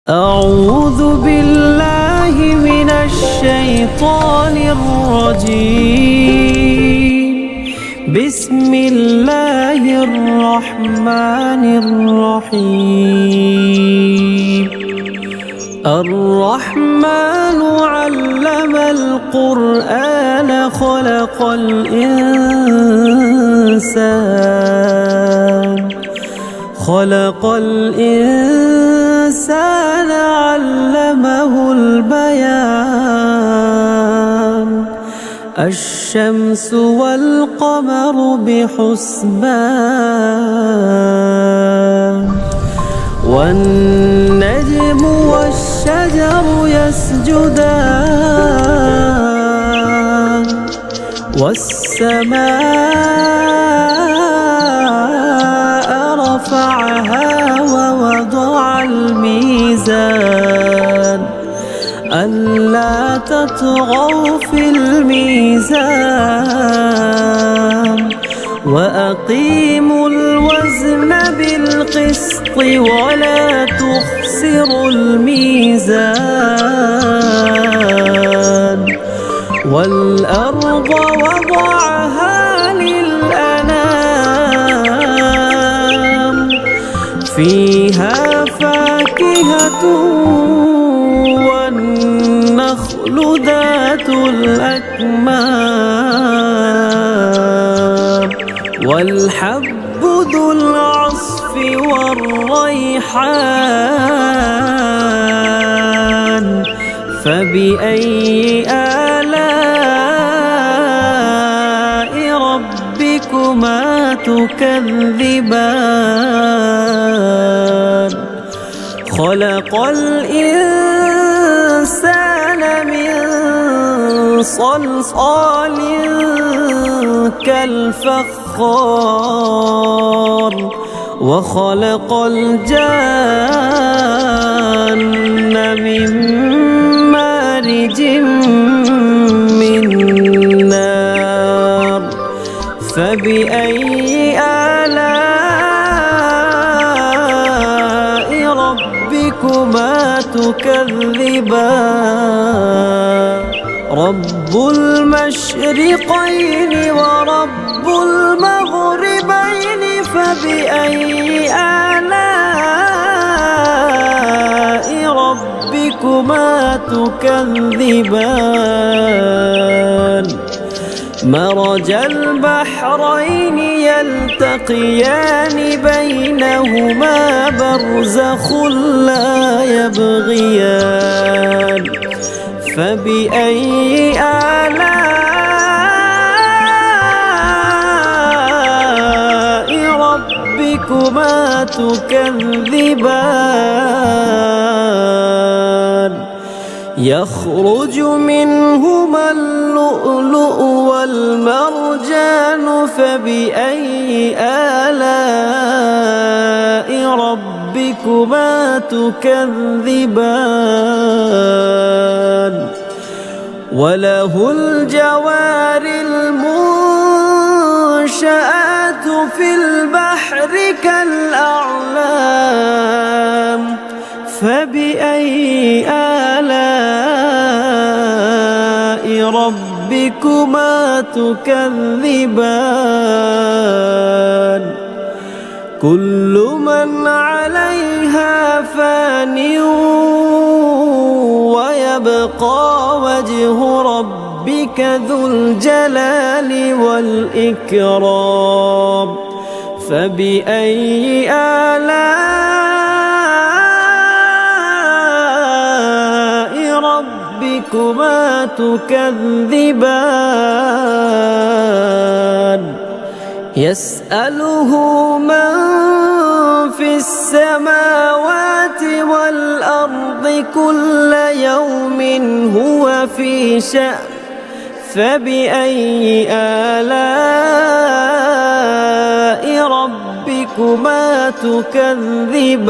أعوذ بالله من الشيطان الرجيم. بسم الله الرحمن الرحيم. الرحمن علم القرآن خلق الإنسان علمه البيان. الشمس والقمر بحسبان والنجم والشجر يسجدان والسماء رفعها ووضع الميزان ألا تطغوا في الميزان وأقيموا الوزن بالقسط ولا تخسروا الميزان. والأرض وضعها للأنام فيها فاكهة والنخل ذات الأكمام والحب ذو العصف والريحان. فبأي آلاء ربكما تكذبان؟ خلق الإنسان من صلصال كالفخار وخلق الجان من مارج من نار. فبأي آلاء ربكما تكذبان؟ رب المشرقين ورب المغربين فبأي آلاء ربكما تكذبان؟ مرج البحرين يلتقيان بينهما برزخ لا يبغيان. فبأي آلاء ربكما تكذبان؟ يخرج منهما اللؤلؤ والمرجان فبأي آلاء ربكما تكذبان؟ وله الجوار المنشآت في البحر كالأعلام. فبأي آلاء ربكما تكذبان؟ كل من عليها فان ويبقى وجه ربك ذو الجلال والإكرام. فبأي آلاء ربكما تكذبان؟ يسأله من في السماوات والأرض كل يوم هو في شأن. فبأي آلاء ربكما تكذبان؟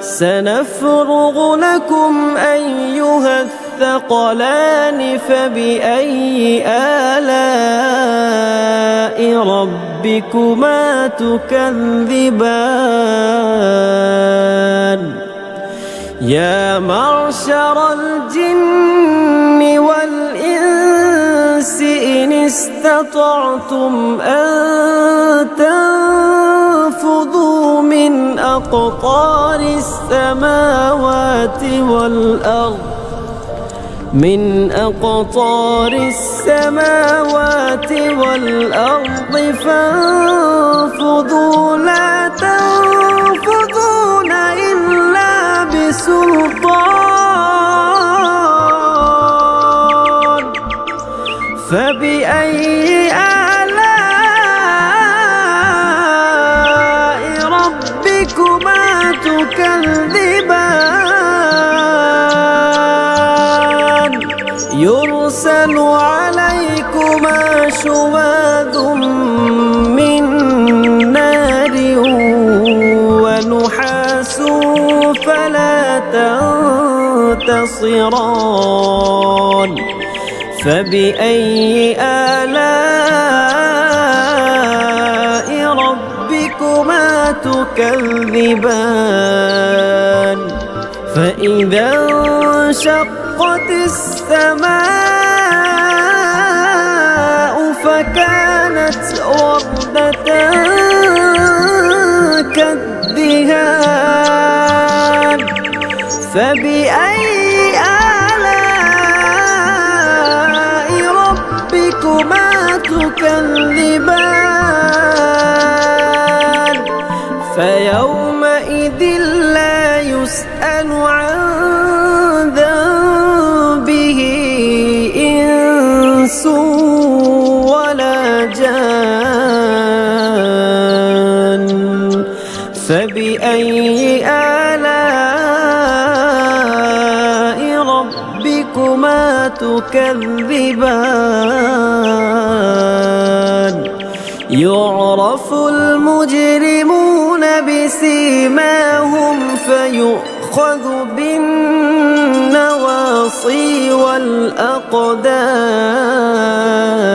سنفرغ لكم أيها الثقلان. فبأي آلاء ربكما تكذبان؟ يا معشر الجن والإنس إن استطعتم أن تنفذوا من أقطار السماوات والأرض فانفذوا لا تنفذون إلا بسلطان فبأي آلاء ربكما تكذبان يرسل عليكما شواظ من نار ونحاس فلا تنتصران فبأي آلاء ربكما تكذبان فإذا انشقت السماء فكانت وردة كالدهان فبأي آلاء ربكما تكذبان فيومئذ لا يسأل عن ذنبه إنس ولا جان فبأي آلاء ربكما تكذبان يعرف المجرمون بسيماهم فيؤخذ بالنواصي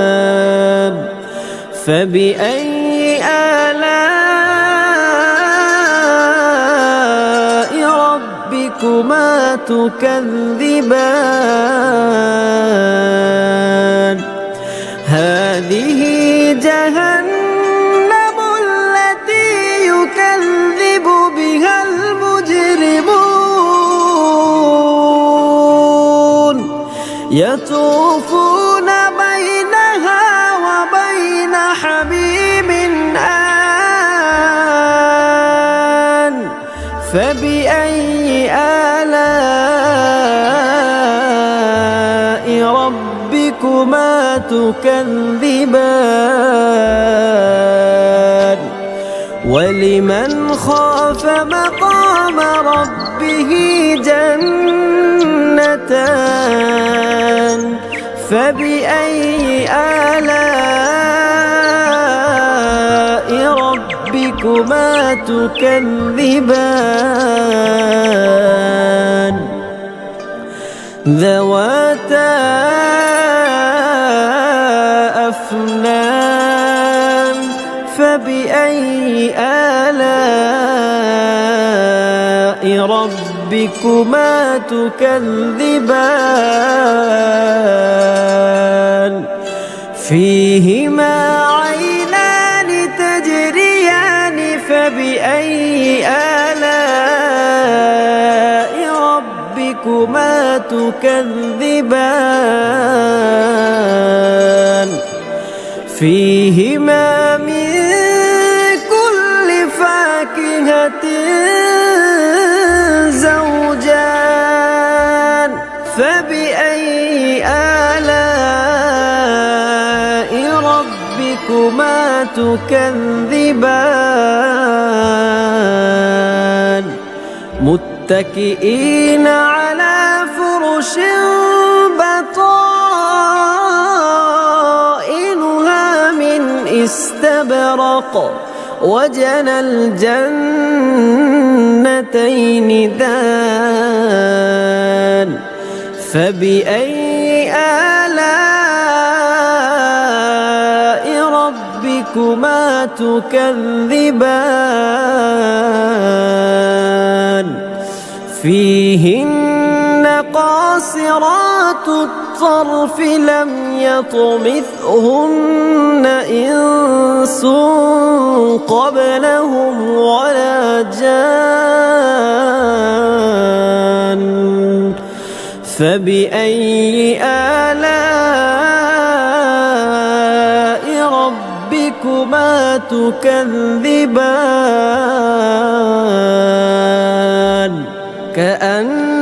والأقدام فبأي آلاء ربكما تكذبان هذه جهنم التي يكذب بها المجرمون يطوفون بينها وبين حميم آن فبأي آلاء ربكما تكذبان ولمن خاف مقام ربه جنتان فبأي آلاء ربكما تكذبان ذواتا أفنان فبأي آلاء ربكما تكذبان فيهما عينان تجريان فبأي آلاء ربكما تكذبان فيهما من كل فاكهة زوجان فبأي آلاء ربكما تكذبان متكئين على فرش بطائنها من استبرق وجنى الجنتين دان فبأي آلاء ربكما تكذبان فيهن قاصرات الطرف لم يطمثهن إنس قبلهم ولا جان فبأي آلاء ربكما تكذبان كأن